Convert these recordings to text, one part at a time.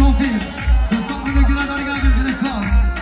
توفیق دوستان میگیرن داره گردیم دل اسپاس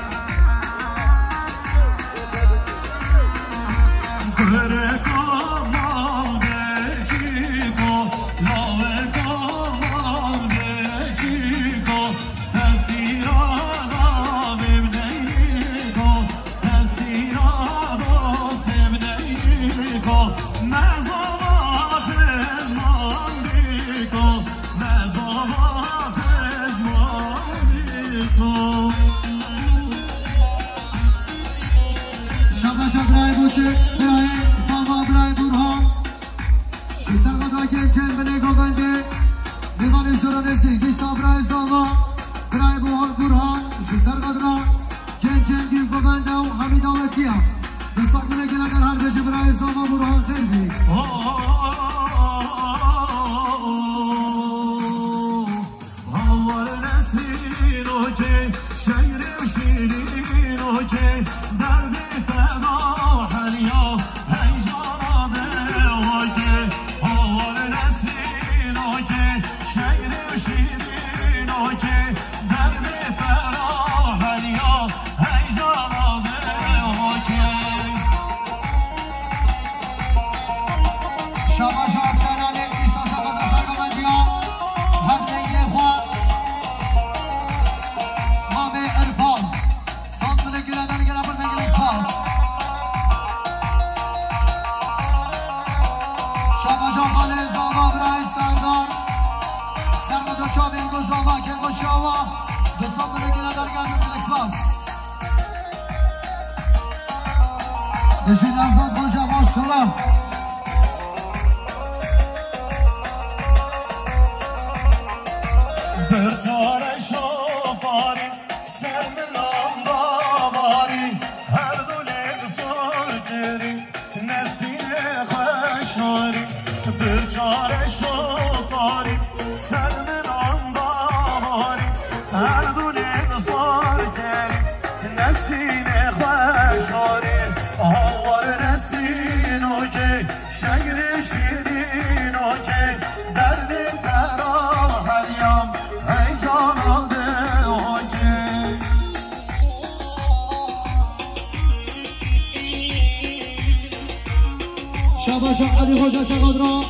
علی خوجا شقادرا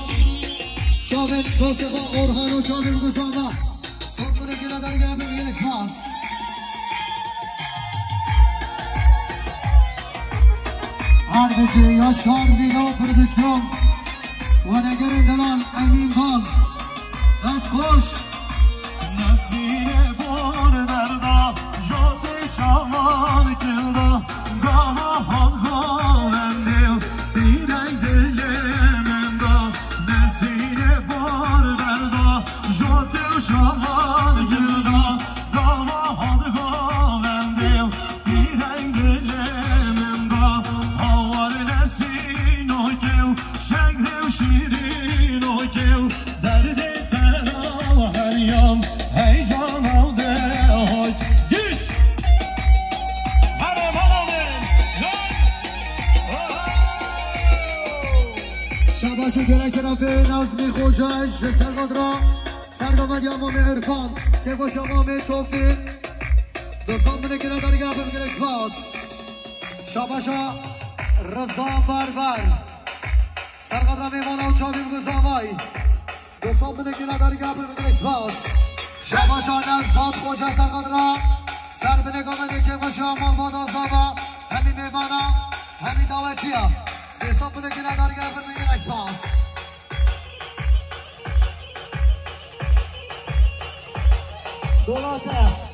چاوین دوست با اورهان و چاوین گزاوا صدمونه گیره در گره بگیر اکسپاس هرگزی یاشار مینا پردکسیون و نگرین دلال امین بال از خوش نسینه بار دردا جاده چامان کلدا گاما حال اندیو دیرای دلم دا نسینه بار دردا جاده چامان کلدا گاما حال اندیو دیرای دلم دا هوار نسین و کیو شگر و شیرین و کیو درد تنها هریام هیجان آده های گیش شباشو گرک طرف نظمی خوجاش سرگاد را سرگامد یا امام عرفان که باش امام توفیق دوستان منه گره داری گره بگیر اکسپاس شباشا رضا بربر سرگاد را میمانه و چابی بگذاوای دوستان منه گره داری گره بگیر اکسپاس شباشا نفسات خوجا سرگاد را سر به نگامده که باش امام بادازاوا همی میمانه همی دعوتی ها سیسان منه گره داری گره بگیر اکسپاس دولاته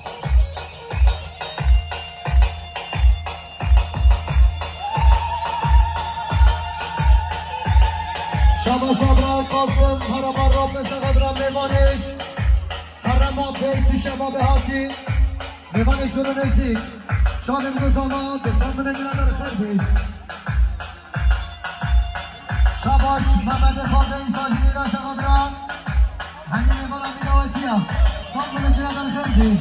شباش ابرال قاسم پرامار را به سقدرم میمانش پرما بیت شبا به هاتی میمانش رو نزید شامل گزاما دستان منه گره در خربی شباش محمد فاده ایساجی میگه سقدرم همین میمانم میداویتی هم سال منه گره در خربی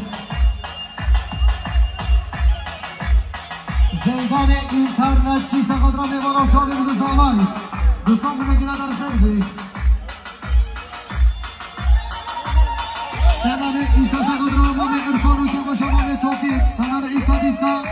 زیدان اینترنت چی سقدرم میمانم شامل گزامای دوستان منه گره در خربی سلام عیسی سقادرا مام عرفان و که باشه مام توفیق سلام عیسی دیسا